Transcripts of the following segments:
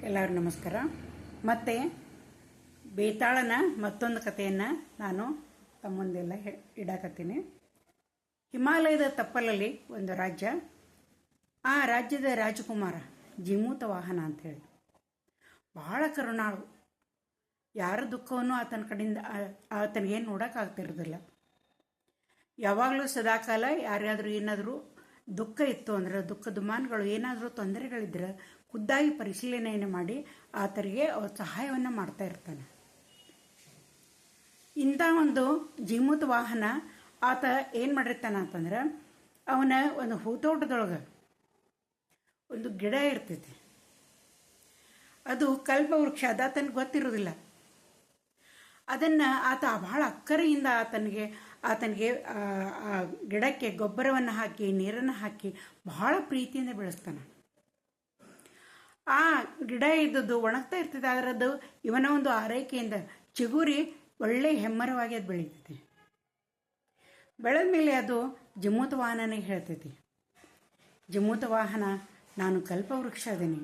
ಎಲ್ಲರಿಗೂ ನಮಸ್ಕಾರ. ಮತ್ತೆ ಬೇತಾಳನ ಮತ್ತೊಂದು ಕಥೆಯನ್ನು ನಾನು ತಮ್ಮ ಮುಂದೆಲ್ಲ ಇಡಾಕತ್ತೀನಿ. ಹಿಮಾಲಯದ ತಪ್ಪಲಲ್ಲಿ ಒಂದು ರಾಜ್ಯ. ಆ ರಾಜ್ಯದ ರಾಜಕುಮಾರ ಜಿಮೂತ ವಾಹನ ಅಂಥೇಳಿ ಬಹಳ ಕರುಣಾಳು. ಯಾರ ದುಃಖವನ್ನು ಆತನ ಕಡೆಯಿಂದ ಆತನಿಗೇನು ನೋಡೋಕ್ಕಾಗ್ತಿರೋದಿಲ್ಲ. ಯಾವಾಗಲೂ ಸದಾಕಾಲ ಯಾರ್ಯಾದರೂ ಏನಾದರೂ ದುಃಖ ಇತ್ತು ಅಂದ್ರೆ, ದುಃಖ ದುಮಾನಗಳು ಏನಾದರೂ ತೊಂದರೆಗಳಿದ್ರೆ ಖುದ್ದಾಗಿ ಪರಿಶೀಲನೆಯನ್ನು ಮಾಡಿ ಆತರಿಗೆ ಅವ್ರ ಸಹಾಯವನ್ನು ಮಾಡ್ತಾ ಇರ್ತಾನೆ. ಇಂಥ ಒಂದು ಜಿಮೂತ ವಾಹನ ಆತ ಏನು ಮಾಡಿರ್ತಾನೆ ಅಂತಂದ್ರೆ, ಅವನ ಒಂದು ಹೂತೋಟದೊಳಗೆ ಒಂದು ಗಿಡ ಇರ್ತೈತಿ. ಅದು ಕಲ್ಪವೃಕ್ಷ. ಅದು ಆತನಿಗೆ ಗೊತ್ತಿರೋದಿಲ್ಲ. ಅದನ್ನು ಆತ ಬಹಳ ಅಕ್ಕರೆಯಿಂದ ಆತನಿಗೆ ಆ ಗಿಡಕ್ಕೆ ಗೊಬ್ಬರವನ್ನು ಹಾಕಿ ನೀರನ್ನು ಹಾಕಿ ಬಹಳ ಪ್ರೀತಿಯಿಂದ ಬೆಳೆಸ್ತಾನೆ. ಆ ಗಿಡ ಇದ್ದದ್ದು ಒಣಗ್ತಾ ಇರ್ತದೆ. ಅದರದ್ದು ಇವನ ಒಂದು ಆರೈಕೆಯಿಂದ ಚಿಗುರಿ ಒಳ್ಳೆ ಹೆಮ್ಮರವಾಗಿ ಅದು ಬೆಳೀತೈತಿ. ಬೆಳೆದ ಮೇಲೆ ಅದು ಜಿಮೂತ ವಾಹನನಿಗೆ ಹೇಳ್ತೈತಿ, ಜಿಮೂತ ವಾಹನ, ನಾನು ಕಲ್ಪವೃಕ್ಷ ಅದೀನಿ.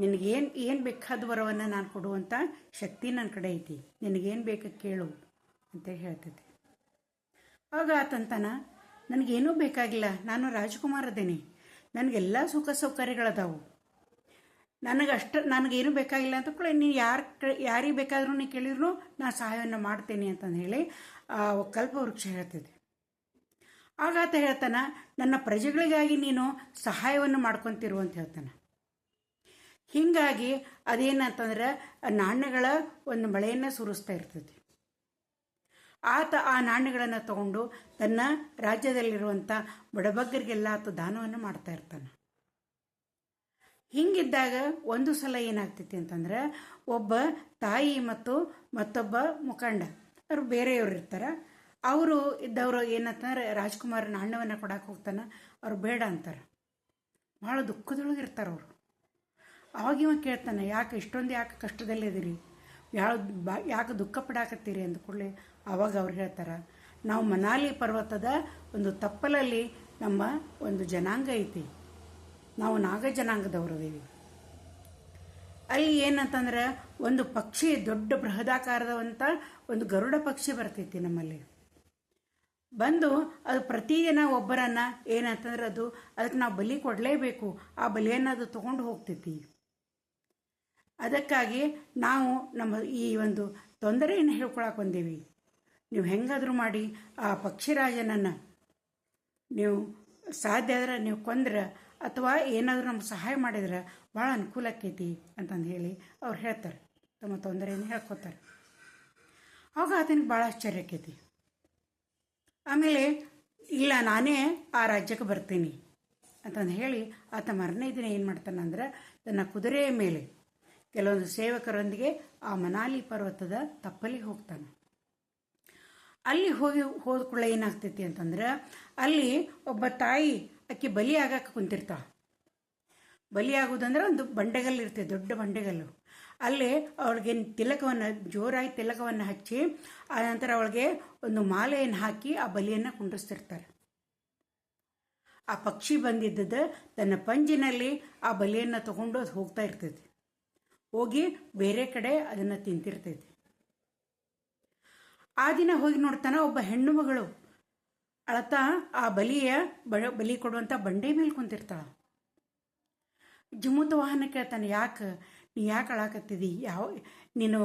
ನಿನಗೇನು ಬೇಕಾದ ವರವನ್ನು ನಾನು ಕೊಡುವಂಥ ಶಕ್ತಿ ನನ್ನ ಕಡೆ ಐತಿ. ನಿನಗೇನು ಬೇಕು ಕೇಳು ಅಂತ ಹೇಳ್ತೈತಿ. ಆಗ ಆತಂತಾನ, ನನಗೇನೂ ಬೇಕಾಗಿಲ್ಲ, ನಾನು ರಾಜಕುಮಾರ ಅದೇನಿ, ನನಗೆಲ್ಲ ಸುಖ ಸೌಕರ್ಯಗಳದಾವು, ನನಗೇನು ಬೇಕಾಗಿಲ್ಲ ಅಂತ ಕೂಡ ನೀನು ಯಾರಿಗೆ ಬೇಕಾದ್ರೂ ನೀನು ಕೇಳಿದ್ರು ನಾನು ಸಹಾಯವನ್ನು ಮಾಡ್ತೇನೆ ಅಂತಂದು ಹೇಳಿ ಕಲ್ಪವೃಕ್ಷ ಹೇಳ್ತೈತಿ. ಆಗ ಆತ ಹೇಳ್ತಾನೆ, ನನ್ನ ಪ್ರಜೆಗಳಿಗಾಗಿ ನೀನು ಸಹಾಯವನ್ನು ಮಾಡ್ಕೊತಿರು ಅಂತ ಹೇಳ್ತಾನೆ. ಹೀಗಾಗಿ ಅದೇನಂತಂದ್ರೆ ನಾಣ್ಯಗಳ ಒಂದು ಮಳೆಯನ್ನು ಸುರಿಸ್ತಾ ಇರ್ತೈತಿ. ಆತ ಆ ನಾಣ್ಯಗಳನ್ನು ತಗೊಂಡು ತನ್ನ ರಾಜ್ಯದಲ್ಲಿರುವಂಥ ಬಡಬಗ್ಗರಿಗೆಲ್ಲ ಆತ ದಾನವನ್ನು ಮಾಡ್ತಾ ಇರ್ತಾನೆ. ಹಿಂಗಿದ್ದಾಗ ಒಂದು ಸಲ ಏನಾಗ್ತೈತಿ ಅಂತಂದ್ರೆ, ಒಬ್ಬ ತಾಯಿ ಮತ್ತು ಮತ್ತೊಬ್ಬ ಮುಖಂಡ ಅವರು ಬೇರೆಯವರು ಇರ್ತಾರೆ. ಅವರು ಇದ್ದವರು ಏನಂತಂದ್ರೆ, ರಾಜ್ಕುಮಾರ ನಾಣ್ಯವನ್ನು ಕೊಡಕ್ಕೆ ಹೋಗ್ತಾನೆ. ಅವ್ರು ಬೇಡ ಅಂತಾರೆ. ಭಾಳ ದುಃಖದೊಳಗೆ ಇರ್ತಾರೆ ಅವರು. ಅವಾಗ ಇವ ಕೇಳ್ತಾನೆ, ಯಾಕೆ ಕಷ್ಟದಲ್ಲಿದ್ದೀರಿ, ಯಾಕೆ ದುಃಖ ಪಡಾಕತ್ತೀರಿ ಅಂದ ಕೂಡಲೇ ಆವಾಗ ಅವ್ರು ಹೇಳ್ತಾರೆ, ನಾವು ಮನಾಲಿ ಪರ್ವತದ ಒಂದು ತಪ್ಪಲಲ್ಲಿ ನಮ್ಮ ಒಂದು ಜನಾಂಗ ಐತಿ, ನಾವು ನಾಗ ಜನಾಂಗದವರದೀವಿ. ಅಲ್ಲಿ ಏನಂತಂದ್ರೆ, ಒಂದು ಪಕ್ಷಿ, ದೊಡ್ಡ ಬೃಹದಾಕಾರದಂಥ ಒಂದು ಗರುಡ ಪಕ್ಷಿ ಬರ್ತೈತಿ ನಮ್ಮಲ್ಲಿ. ಬಂದು ಅದು ಪ್ರತಿದಿನ ಒಬ್ಬರನ್ನ ಏನಂತಂದ್ರೆ ಅದಕ್ಕೆ ನಾವು ಬಲಿ ಕೊಡಲೇಬೇಕು. ಆ ಬಲಿಯನ್ನು ಅದು ತೊಗೊಂಡು ಹೋಗ್ತೈತಿ. ಅದಕ್ಕಾಗಿ ನಾವು ನಮ್ಮ ಈ ಒಂದು ತೊಂದರೆಯನ್ನು ಹೇಳ್ಕೊಳಕ್ಕೆ ಬಂದೀವಿ. ನೀವು ಹೆಂಗಾದರೂ ಮಾಡಿ ಆ ಪಕ್ಷಿರಾಜನನ್ನು ನೀವು ಸಾಧ್ಯ ಆದ್ರೆ ನೀವು ಕೊಂದ್ರೆ ಅಥವಾ ಏನಾದರೂ ನಮ್ಗೆ ಸಹಾಯ ಮಾಡಿದ್ರೆ ಭಾಳ ಅನುಕೂಲ ಆಕೈತಿ ಅಂತಂದು ಹೇಳಿ ಅವ್ರು ಹೇಳ್ತಾರೆ. ತಮ್ಮ ತೊಂದರೆಯನ್ನು ಹೇಳ್ಕೊತಾರೆ. ಆಗ ಆತನಿಗೆ ಭಾಳ ಆಶ್ಚರ್ಯ ಆಕೈತಿ. ಆಮೇಲೆ ಇಲ್ಲ, ನಾನೇ ಆ ರಾಜ್ಯಕ್ಕೆ ಬರ್ತೀನಿ ಅಂತಂದು ಹೇಳಿ ಆತ ಮಾರನೇ ದಿನ ಏನು ಮಾಡ್ತಾನೆ ಅಂದ್ರೆ, ತನ್ನ ಕುದುರೆಯ ಮೇಲೆ ಕೆಲವೊಂದು ಸೇವಕರೊಂದಿಗೆ ಆ ಮನಾಲಿ ಪರ್ವತದ ತಪ್ಪಲಿಗೆ ಹೋಗ್ತಾನೆ. ಅಲ್ಲಿ ಹೋದ ಕೂಡ ಏನಾಗ್ತೈತಿ ಅಂತಂದ್ರೆ, ಅಲ್ಲಿ ಒಬ್ಬ ತಾಯಿ ಅಕ್ಕಿ ಬಲಿ ಆಗಕ್ಕೆ ಕುಂತಿರ್ತಾಳೆ. ಬಲಿ ಆಗೋದಂದ್ರೆ ಒಂದು ಬಂಡೆಗಲ್ಲು ಇರ್ತೈತೆ, ದೊಡ್ಡ ಬಂಡೆಗಲ್ಲು. ಅಲ್ಲಿ ಅವಳಿಗೆ ಜೋರಾಗಿ ತಿಲಕವನ್ನು ಹಚ್ಚಿ ಆ ನಂತರ ಅವಳಿಗೆ ಒಂದು ಮಾಲೆಯನ್ನು ಹಾಕಿ ಆ ಬಲಿಯನ್ನು ಕುಂಡಿಸ್ತಿರ್ತಾರೆ. ಆ ಪಕ್ಷಿ ಬಂದಿದ್ದದ ತನ್ನ ಪಂಜಿನಲ್ಲಿ ಆ ಬಲಿಯನ್ನು ತಗೊಂಡು ಅದು ಹೋಗ್ತಾ ಇರ್ತೈತಿ. ಹೋಗಿ ಬೇರೆ ಕಡೆ ಅದನ್ನು ತಿಂತಿರ್ತೈತಿ. ಆ ದಿನ ಹೋಗಿ ನೋಡ್ತಾನೆ, ಒಬ್ಬ ಹೆಣ್ಣು ಮಗಳು ಅಳತಾ ಆ ಬಲಿ ಕೊಡುವಂಥ ಬಂಡೆ ಮೇಲೆ ಕುಂತಿರ್ತಾಳ. ಜಿಮೂತ ವಾಹನ ಕೇಳ್ತಾನೆ, ನೀ ಯಾಕೆ ಅಳಾಕತ್ತಿದಿ, ನೀನು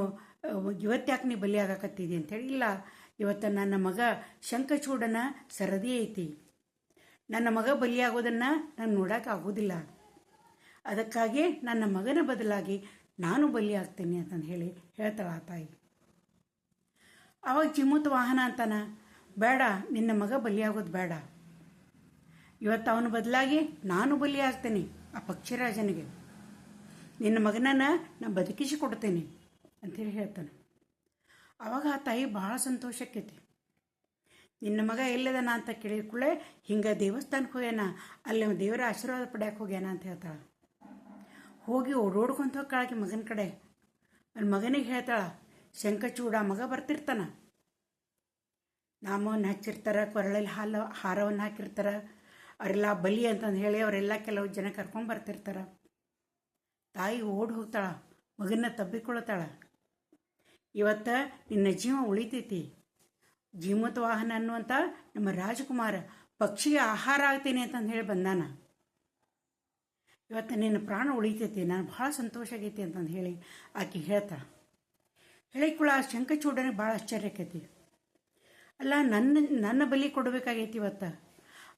ಇವತ್ತ್ಯಾಕೆ ನೀ ಬಲಿ ಆಗಾಕತ್ತಿದಿ ಅಂತೇಳಿ. ಇಲ್ಲ, ಇವತ್ತು ನನ್ನ ಮಗ ಶಂಖಚೂಡನ ಸರದಿ ಐತಿ, ನನ್ನ ಮಗ ಬಲಿಯಾಗೋದನ್ನು ನಾನು ನೋಡೋಕೆ ಆಗೋದಿಲ್ಲ, ಅದಕ್ಕಾಗಿ ನನ್ನ ಮಗನ ಬದಲಾಗಿ ನಾನು ಬಲಿ ಆಗ್ತೇನೆ ಅಂತಂದು ಹೇಳಿ ಹೇಳ್ತಾಳ ಆ ತಾಯಿ. ಅವಾಗ ಜಿಮೂತ ವಾಹನ ಅಂತಾನ, ಬೇಡ, ನಿನ್ನ ಮಗ ಬಲಿಯಾಗೋದು ಬೇಡ, ಇವತ್ತು ಅವನ ಬದಲಾಗಿ ನಾನು ಬಲಿ ಆಗ್ತೇನೆ ಆ ಪಕ್ಷಿರಾಜನಿಗೆ, ನಿನ್ನ ಮಗನನ್ನು ನಾನು ಬದುಕಿಸಿ ಕೊಡ್ತೇನೆ ಅಂಥೇಳಿ ಹೇಳ್ತಾನೆ. ಆವಾಗ ಆ ತಾಯಿ ಭಾಳ ಸಂತೋಷಕ್ಕೈತಿ. ನಿನ್ನ ಮಗ ಎಲ್ಲದನ ಅಂತ ಕೇಳಿದ ಕೂಡಲೇ ಹಿಂಗೆ ದೇವಸ್ಥಾನಕ್ಕೆ ಹೋಗ್ಯಾನ, ಅಲ್ಲಿ ದೇವರ ಆಶೀರ್ವಾದ ಪಡ್ಯಾಕೆ ಹೋಗ್ಯಾನ ಅಂತ ಹೇಳ್ತಾಳ. ಹೋಗಿ ಓಡೋಡ್ಕೊಂತ ಹೋಗ್ಕಾಳಕ್ಕೆ ಮಗನ ಕಡೆ. ನನ್ನ ಮಗನಿಗೆ ಹೇಳ್ತಾಳ, ಶಂಖಚೂಡ ಮಗ ಬರ್ತಿರ್ತಾನ, ನಾಮವನ್ನು ಹಚ್ಚಿರ್ತಾರೆ, ಕೊರಳಲ್ಲಿ ಹಾರವನ್ನು ಹಾಕಿರ್ತಾರೆ, ಅವರೆಲ್ಲ ಬಲಿ ಅಂತಂದು ಹೇಳಿ ಅವರೆಲ್ಲ ಕೆಲವು ಜನ ಕರ್ಕೊಂಡು ಬರ್ತಿರ್ತಾರೆ. ತಾಯಿ ಓಡಿ ಹೋಗ್ತಾಳ, ಮಗನ್ನ ತಬ್ಬಿಕೊಳ್ತಾಳ. ಇವತ್ತು ನಿನ್ನ ಜೀವ ಉಳಿತೈತಿ. ಜೀಮೂತ ವಾಹನ ಅನ್ನುವಂಥ ನಮ್ಮ ರಾಜಕುಮಾರ ಪಕ್ಷಿಗೆ ಆಹಾರ ಆಗ್ತೀನಿ ಅಂತಂದು ಹೇಳಿ ಬಂದಾನ. ಇವತ್ತು ನಿನ್ನ ಪ್ರಾಣ ಉಳಿತೈತಿ, ನಾನು ಭಾಳ ಸಂತೋಷ ಆಗೈತಿ ಅಂತಂದು ಹೇಳಿ ಆಕೆ ಹೇಳ್ತಾಳೆ. ಹೇಳಿಕೊಳ್ಳ ಆ ಶಂಖಚೂಡನಿಗೆ ಭಾಳ ಆಶ್ಚರ್ಯ ಆಕೈತಿ. ಅಲ್ಲ, ನನ್ನ ಬಲಿ ಕೊಡಬೇಕಾಗೈತಿ ಇವತ್ತು.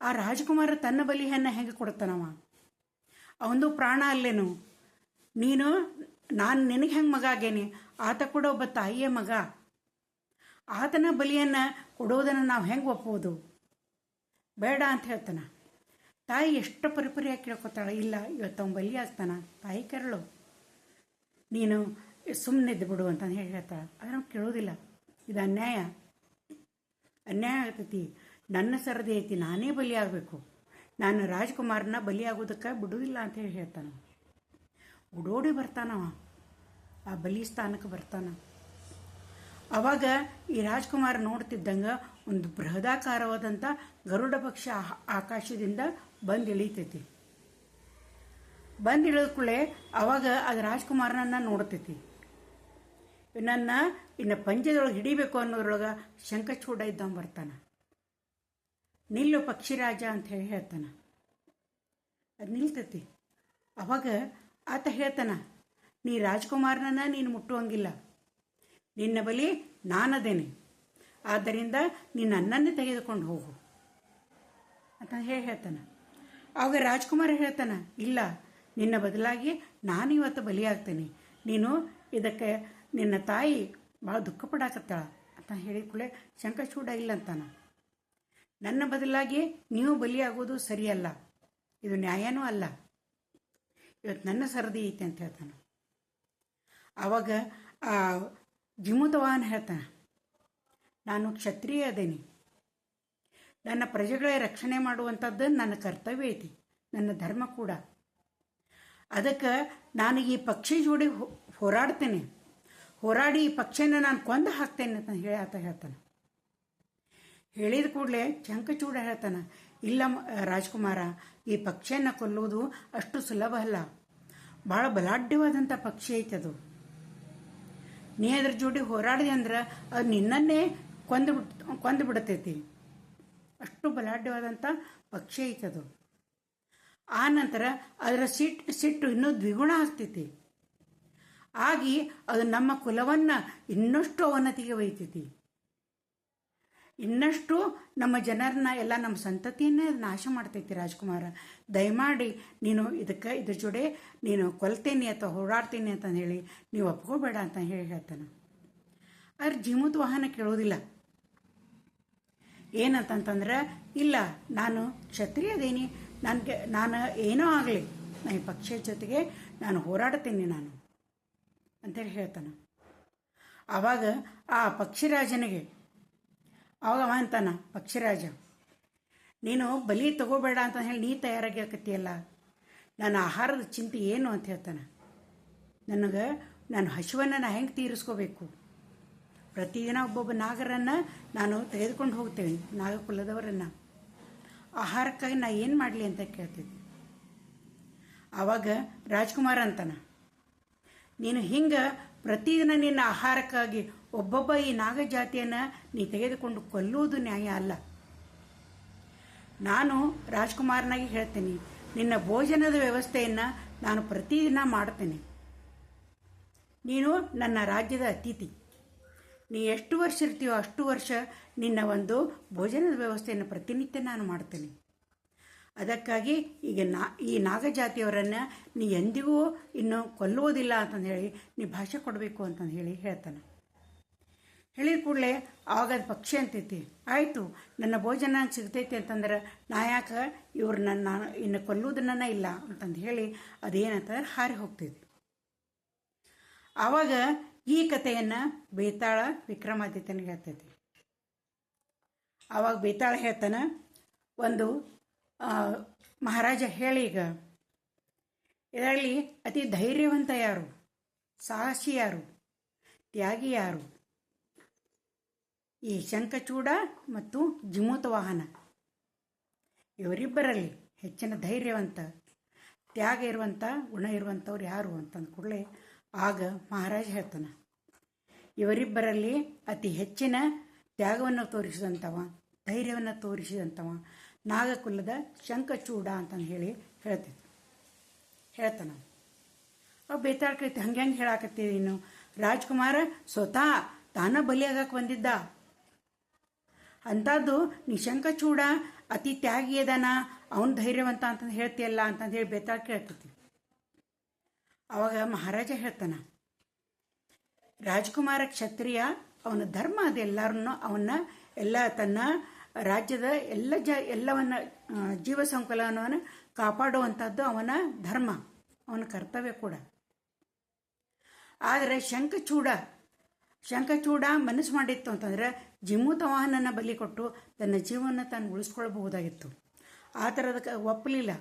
ಆ ರಾಜಕುಮಾರ ತನ್ನ ಬಲಿಯನ್ನು ಹೆಂಗೆ ಕೊಡ್ತಾನವ? ಅವಂದು ಪ್ರಾಣ ಅಲ್ಲೇನು? ನಾನು ನಿನಗೆ ಹೆಂಗೆ ಮಗ ಆಗೇನಿ? ಆತ ಕೂಡ ಒಬ್ಬ ತಾಯಿಯ ಮಗ. ಆತನ ಬಲಿಯನ್ನು ಕೊಡೋದನ್ನು ನಾವು ಹೆಂಗೆ ಒಪ್ಪೋದು? ಬೇಡ ಅಂತ ಹೇಳ್ತಾನೆ. ತಾಯಿ ಎಷ್ಟು ಪರಿಪರಿಯಾಗಿ ಕೇಳ್ಕೊತಾಳೆ, ಇಲ್ಲ ಇವತ್ತು ಅವ್ನು ಬಲಿ ಆಗ್ತಾನ, ತಾಯಿ ಕೆರಳು, ನೀನು ಸುಮ್ಮನೆದ್ದು ಬಿಡು ಅಂತ ಹೇಳಿ ಹೇಳ್ತಾಳೆ. ಆದರೆ ಅವ್ನು ಕೇಳೋದಿಲ್ಲ. ಇದು ಅನ್ಯಾಯ ಆಗ್ತೈತಿ. ನನ್ನ ಸರದಿ ಐತಿ, ನಾನೇ ಬಲಿ ಆಗಬೇಕು. ನಾನು ರಾಜ್ಕುಮಾರನ ಬಲಿ ಆಗೋದಕ್ಕೆ ಬಿಡುವುದಿಲ್ಲ ಅಂತ ಹೇಳಿ ಹೇಳ್ತಾನೆ. ಓಡೋಡಿ ಬರ್ತಾನವ, ಆ ಬಲಿ ಸ್ಥಾನಕ್ಕೆ ಬರ್ತಾನ. ಆವಾಗ ಈ ರಾಜ್ಕುಮಾರ ನೋಡ್ತಿದ್ದಂಗೆ ಒಂದು ಬೃಹದಾಕಾರವಾದಂಥ ಗರುಡ ಪಕ್ಷಿ ಆಕಾಶದಿಂದ ಬಂದು ಇಳಿತೈತಿ. ಬಂದು ಇಳಿದ ಕೂಡಲೇ ಅವಾಗ ಅದು ರಾಜ್ಕುಮಾರನನ್ನು ನೋಡ್ತೈತಿ. ಇನ್ನು ಪಂಜದೊಳಗೆ ಹಿಡಿಬೇಕು ಅನ್ನೋದ್ರೊಳಗೆ ಶಂಖಚೂಡ ಇದ್ದಂಗೆ ಬರ್ತಾನೆ. ನಿಲ್ಲು ಪಕ್ಷಿರಾಜ ಅಂತ ಹೇಳಿ ಹೇಳ್ತಾನೆ. ಅದು ನಿಲ್ತೈತಿ. ಅವಾಗ ಆತ ಹೇಳ್ತಾನ, ನೀ ರಾಜ್ಕುಮಾರನನ್ನ ನೀನು ಮುಟ್ಟುವಂಗಿಲ್ಲ, ನಿನ್ನ ಬಲಿ ನಾನದೇನೆ, ಆದ್ದರಿಂದ ನೀನು ನನ್ನನ್ನೇ ತೆಗೆದುಕೊಂಡು ಹೋಗು ಅಂತ ಹೇಳಿ ಹೇಳ್ತಾನೆ. ಆವಾಗ ರಾಜ್ಕುಮಾರ ಹೇಳ್ತಾನೆ, ಇಲ್ಲ, ನಿನ್ನ ಬದಲಾಗಿ ನಾನು ಇವತ್ತು ಬಲಿಯಾಗ್ತೇನೆ. ನೀನು ಇದಕ್ಕೆ ನಿನ್ನ ತಾಯಿ ಭಾಳ ದುಃಖ ಪಡಾಕತ್ತಾಳ ಅಂತ ಹೇಳಿದ ಕೂಡಲೇ ಶಂಖಚೂಡ ಇಲ್ಲ ಅಂತಾನ. ನನ್ನ ಬದಲಾಗಿ ನೀವು ಬಲಿಯಾಗೋದು ಸರಿಯಲ್ಲ, ಇದು ನ್ಯಾಯನೂ ಅಲ್ಲ, ಇವತ್ತು ನನ್ನ ಸರದಿ ಐತೆ ಅಂತ ಹೇಳ್ತಾನೆ. ಆವಾಗ ಆ ಜಿಮುತವಾಹನ ಹೇಳ್ತಾನೆ, ನಾನು ಕ್ಷತ್ರಿಯ ಅದೇನಿ, ನನ್ನ ಪ್ರಜೆಗಳ ರಕ್ಷಣೆ ಮಾಡುವಂಥದ್ದು ನನ್ನ ಕರ್ತವ್ಯ ಐತಿ, ನನ್ನ ಧರ್ಮ ಕೂಡ. ಅದಕ್ಕೆ ನಾನು ಈ ಪಕ್ಷಿ ಜೋಡಿ ಹೋರಾಡ್ತೇನೆ, ಹೋರಾಡಿ ಈ ಪಕ್ಷಿಯನ್ನು ನಾನು ಕೊಂದು ಹಾಕ್ತೇನೆ ಅಂತ ಹೇಳಿ ಆತ ಹೇಳ್ತಾನೆ. ಹೇಳಿದ ಕೂಡಲೇ ಶಂಖಚೂಡ ಹೇಳ್ತಾನೆ, ಇಲ್ಲ ರಾಜ್ಕುಮಾರ, ಈ ಪಕ್ಷಿಯನ್ನು ಕೊಲ್ಲೋದು ಅಷ್ಟು ಸುಲಭ ಅಲ್ಲ, ಭಾಳ ಬಲಾಢ್ಯವಾದಂಥ ಪಕ್ಷಿ ಐತೆ ಅದು. ನೀ ಅದ್ರ ಜೋಡಿ ಹೋರಾಡಿದೆ ಅಂದ್ರೆ ಅದು ನಿನ್ನನ್ನೇ ಕೊಂದು ಬಿಡ್ತೈತಿ, ಅಷ್ಟು ಬಲಾಢ್ಯವಾದಂಥ ಪಕ್ಷಿ ಐತದು. ಆ ನಂತರ ಅದರ ಸಿಟ್ಟು ಇನ್ನೂ ದ್ವಿಗುಣ ಆಗ್ತೈತಿ, ಆಗಿ ಅದು ನಮ್ಮ ಕುಲವನ್ನು ಇನ್ನಷ್ಟು ಅವನತಿಗೆ ಒಯ್ತೈತಿ, ಇನ್ನಷ್ಟು ನಮ್ಮ ಜನರನ್ನ ಎಲ್ಲ ನಮ್ಮ ಸಂತತಿಯನ್ನೇ ನಾಶ ಮಾಡ್ತೈತಿ. ರಾಜ್ಕುಮಾರ, ದಯಮಾಡಿ ನೀನು ಇದ್ರ ಜೋಡೆ ನೀನು ಕೊಲ್ತೇನೆ ಅಥವಾ ಹೋರಾಡ್ತೀನಿ ಅಂತ ಹೇಳಿ ನೀವು ಒಪ್ಕೋಬೇಡ ಅಂತ ಹೇಳಿ ಹೇಳ್ತಾನೆ. ಆದ್ರೆ ಜಿಮುತ್ ವಾಹನ ಕೇಳೋದಿಲ್ಲ. ಏನಂತಂತಂದ್ರೆ, ಇಲ್ಲ, ನಾನು ಕ್ಷತ್ರಿಯದೇನಿ, ನಾನು ಏನೋ ಆಗಲಿ, ನಾನು ಈ ಪಕ್ಷಿಯ ಜೊತೆಗೆ ನಾನು ಹೋರಾಡ್ತೀನಿ ನಾನು ಅಂತೇಳಿ ಹೇಳ್ತಾನೆ. ಆವಾಗ ಆ ಪಕ್ಷಿರಾಜನಿಗೆ ಅವಾಗ ಅವ ಅಂತಾನ, ಪಕ್ಷಿರಾಜ, ನೀನು ಬಲಿ ತಗೋಬೇಡ ಅಂತ ಹೇಳಿ ನೀ ತಯಾರಾಗಿ ಆಕತ್ತಿಯಲ್ಲ, ನನ್ನ ಆಹಾರದ ಚಿಂತೆ ಏನು ಅಂತ ಹೇಳ್ತಾನೆ. ನಾನು ಹಸಿವನ್ನು ನಾನು ಹೆಂಗೆ ತೀರಿಸ್ಕೋಬೇಕು? ಪ್ರತಿದಿನ ಒಬ್ಬೊಬ್ಬ ನಾಗರನ್ನು ನಾನು ತೆಗೆದುಕೊಂಡು ಹೋಗ್ತೇವೆ, ನಾಗಕುಲದವರನ್ನು, ಆಹಾರಕ್ಕಾಗಿ ನಾ ಏನು ಮಾಡಲಿ ಅಂತ ಕೇಳ್ತಿದ್ದೆ. ಆವಾಗ ರಾಜ್ಕುಮಾರ ಅಂತಾನ, ನೀನು ಹಿಂಗೆ ಪ್ರತಿದಿನ ನಿನ್ನ ಆಹಾರಕ್ಕಾಗಿ ಒಬ್ಬೊಬ್ಬ ಈ ನಾಗ ಜಾತಿಯನ್ನು ನೀ ತೆಗೆದುಕೊಂಡು ಕೊಲ್ಲುವುದು ನ್ಯಾಯ ಅಲ್ಲ. ನಾನು ರಾಜ್ಕುಮಾರನಾಗಿ ಹೇಳ್ತೀನಿ, ನಿನ್ನ ಭೋಜನದ ವ್ಯವಸ್ಥೆಯನ್ನು ನಾನು ಪ್ರತಿದಿನ ಮಾಡ್ತೇನೆ. ನೀನು ನನ್ನ ರಾಜ್ಯದ ಅತಿಥಿ, ನೀ ಎಷ್ಟು ವರ್ಷ ಇರ್ತೀಯೋ ಅಷ್ಟು ವರ್ಷ ನಿನ್ನ ಒಂದು ಭೋಜನದ ವ್ಯವಸ್ಥೆಯನ್ನು ಪ್ರತಿನಿತ್ಯ ನಾನು ಮಾಡ್ತೇನೆ. ಅದಕ್ಕಾಗಿ ಈಗ ಈ ನಾಗಜಾತಿಯವರನ್ನು ನೀ ಎಂದಿಗೂ ಇನ್ನು ಕೊಲ್ಲುವುದಿಲ್ಲ ಅಂತಂದು ಹೇಳಿ ನೀ ಭಾಷೆ ಕೊಡಬೇಕು ಅಂತಂದು ಹೇಳಿ ಹೇಳ್ತಾನೆ. ಹೇಳಿದ ಕೂಡಲೇ ಆವಾಗ ಅದು ಪಕ್ಷಿ ಅಂತೈತಿ, ಆಯಿತು, ನನ್ನ ಭೋಜನ ಸಿಗ್ತೈತಿ ಅಂತಂದ್ರೆ ನಾ ಯಾಕೆ ಇವ್ರನ್ನ ಇನ್ನು ಕೊಲ್ಲುವುದನ್ನ ಇಲ್ಲ ಅಂತಂದು ಹೇಳಿ ಅದೇನಂತಂದ್ರೆ ಹಾರಿ ಹೋಗ್ತೈತಿ. ಆವಾಗ ಈ ಕಥೆಯನ್ನು ಬೇತಾಳ ವಿಕ್ರಮಾದಿತ್ಯನಿಗೆ ಹೇಳ್ತೈತಿ. ಆವಾಗ ಬೇತಾಳ ಹೇಳ್ತಾನೆ, ಒಂದು ಮಹಾರಾಜ ಹೇಳಿ, ಈಗ ಇದರಲ್ಲಿ ಅತಿ ಧೈರ್ಯವಂತ ಯಾರು, ಸಾಹಸಿ ಯಾರು, ತ್ಯಾಗಿ ಯಾರು? ಈ ಶಂಖಚೂಡ ಮತ್ತು ಜಿಮೂತ ವಾಹನ, ಇವರಿಬ್ಬರಲ್ಲಿ ಹೆಚ್ಚಿನ ಧೈರ್ಯವಂತ ತ್ಯಾಗ ಇರುವಂಥ ಗುಣ ಇರುವಂಥವ್ರು ಯಾರು ಅಂತಂದ ಕೂಡಲೇ ಆಗ ಮಹಾರಾಜ ಹೇಳ್ತಾನೆ, ಇವರಿಬ್ಬರಲ್ಲಿ ಅತಿ ಹೆಚ್ಚಿನ ತ್ಯಾಗವನ್ನು ತೋರಿಸಿದಂಥವ, ಧೈರ್ಯವನ್ನು ತೋರಿಸಿದಂಥವ ನಾಗಕುಲದ ಶಂಖಚೂಡ ಅಂತಂದು ಹೇಳಿ ಹೇಳ್ತಾನೆ. ಅವು ಬೇತಾಳ ಕೈತಿ ಹಂಗೆ ಹೇಳಾಕತ್ತೀವಿ, ನೀನು ರಾಜ್ಕುಮಾರ ಸ್ವತಃ ತಾನ ಬಲಿಯಾಗಕ್ಕೆ ಬಂದಿದ್ದ ಅಂಥದ್ದು ನೀ ಶಂಖಚೂಡ ಅತಿ ತ್ಯಾಗಿ ಅದಾನ, ಅವನು ಧೈರ್ಯವಂತ ಅಂತಂದು ಹೇಳ್ತೀಯಲ್ಲ ಅಂತಂದು ಹೇಳಿ ಬೇತಾಳ ಕೇಳ್ತೈತಿ. ಅವಾಗ ಮಹಾರಾಜ ಹೇಳ್ತಾನ, ರಾಜ್ಕುಮಾರ ಕ್ಷತ್ರಿಯ, ಅವನ ಧರ್ಮ ಅದೆಲ್ಲರನ್ನು ಅವನ್ನ ಎಲ್ಲ ತನ್ನ ರಾಜ್ಯದ ಎಲ್ಲವನ್ನ ಜೀವ ಸಂಕುಲನವನ್ನು ಕಾಪಾಡುವಂಥದ್ದು ಅವನ ಧರ್ಮ, ಅವನ ಕರ್ತವ್ಯ ಕೂಡ. ಆದರೆ ಶಂಖಚೂಡ ಮನಸ್ಸು ಮಾಡಿತ್ತು ಅಂತಂದ್ರೆ ಜಿಮೂತ ವಾಹನನ ಬಲಿ ಕೊಟ್ಟು ತನ್ನ ಜೀವನ ತಾನು ಉಳಿಸ್ಕೊಳ್ಬಹುದಾಗಿತ್ತು. ಆ ಥರದಕ್ಕೆ ಒಪ್ಪಲಿಲ್ಲ.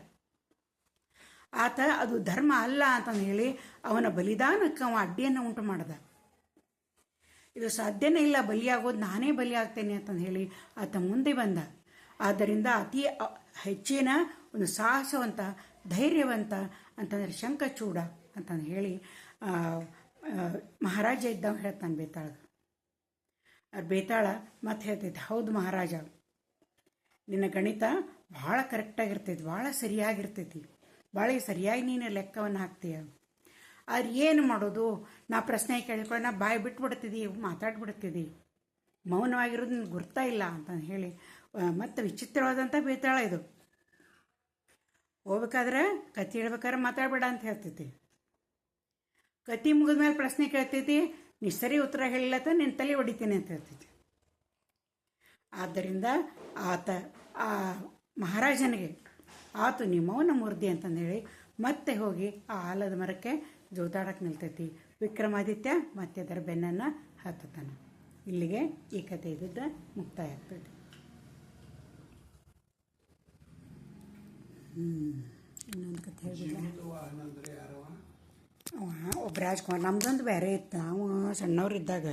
ಆತ ಅದು ಧರ್ಮ ಅಲ್ಲ ಅಂತಂದು ಹೇಳಿ ಅವನ ಬಲಿದಾನಕ್ಕೆ ಅವ ಅಡ್ಡಿಯನ್ನು ಉಂಟು ಮಾಡ್ದ. ಇದು ಸಾಧ್ಯನೇ ಇಲ್ಲ, ಬಲಿಯಾಗೋದು ನಾನೇ ಬಲಿಯಾಗ್ತೇನೆ ಅಂತಂದು ಹೇಳಿ ಆತ ಮುಂದೆ ಬಂದ. ಆದ್ದರಿಂದ ಅತಿ ಹೆಚ್ಚಿನ ಒಂದು ಸಾಹಸವಂತ, ಧೈರ್ಯವಂತ ಅಂತಂದರೆ ಶಂಖಚೂಡ ಅಂತಂದು ಹೇಳಿ ಮಹಾರಾಜ ಇದ್ದವ ಹೇಳ್ತಾನೆ ಬೇತಾಳ. ಬೇತಾಳ ಮತ್ತೆ ಹೇಳ್ತೈತೆ, ಹೌದು ಮಹಾರಾಜ, ನಿನ್ನ ಗಣಿತ ಭಾಳ ಕರೆಕ್ಟಾಗಿರ್ತೈತಿ, ಭಾಳ ಸರಿಯಾಗಿರ್ತೈತಿ, ಭಾಳ ಸರಿಯಾಗಿ ನೀನು ಲೆಕ್ಕವನ್ನು ಹಾಕ್ತೀಯ. ಆದ್ರೆ ಏನು ಮಾಡೋದು, ನಾ ಪ್ರಶ್ನೆ ಕೇಳಿಕೊಂಡು ನಾ ಬಾಯಿ ಬಿಟ್ಬಿಡ್ತಿದ್ದಿ, ಮಾತಾಡ್ಬಿಡ್ತಿದ್ದಿ, ಮೌನವಾಗಿರೋದು ನಿನ್ಗೆ ಗುರ್ತಾ ಇಲ್ಲ ಅಂತಂದು ಹೇಳಿ ಮತ್ತೆ ವಿಚಿತ್ರವಾದಂಥ ಬೇತಾಳ ಇದು. ಹೋಗ್ಬೇಕಾದ್ರೆ ಕತೆ ಹೇಳ್ಬೇಕಾದ್ರೆ ಮಾತಾಡ್ಬೇಡ ಅಂತ ಹೇಳ್ತೈತಿ. ಕತೆ ಮುಗಿದ ಮೇಲೆ ಪ್ರಶ್ನೆ ಕೇಳ್ತೈತಿ, ನೀ ಸರಿ ಉತ್ತರ ಹೇಳಿಲ್ಲತ್ತ ನಿನ್ನ ತಲೆ ಹೊಡಿತೀನಿ ಅಂತ ಹೇಳ್ತೈತಿ. ಆದ್ದರಿಂದ ಆ ಮಹಾರಾಜನಿಗೆ ಆತು ನೀ ಮೌನ ಮುರ್ದಿ ಅಂತಂದೇಳಿ ಮತ್ತೆ ಹೋಗಿ ಆ ಆಲದ ಮರಕ್ಕೆ ಜೋತಾಡಕ್ಕೆ ನಿಲ್ತೈತಿ. ವಿಕ್ರಮಾದಿತ್ಯ ಮತ್ತೆ ಅದರ ಬೆನ್ನನ್ನು ಹತ್ತತಾನೆ. ಇಲ್ಲಿಗೆ ಈ ಕತೆ ಇದ್ದಿದ್ದ ಮುಕ್ತಾಯ ಆಗ್ತೈತಿ. ಇನ್ನೊಂದು ಕತೆ ಹೇಳಿಲ್ಲ, ಒಬ್ಬ ರಾಜ್ಕುಮಾರ್ ನಮ್ದೊಂದು ಬೇರೆ ಇತ್ತು. ನಾವು ಸಣ್ಣವ್ರಿದ್ದಾಗ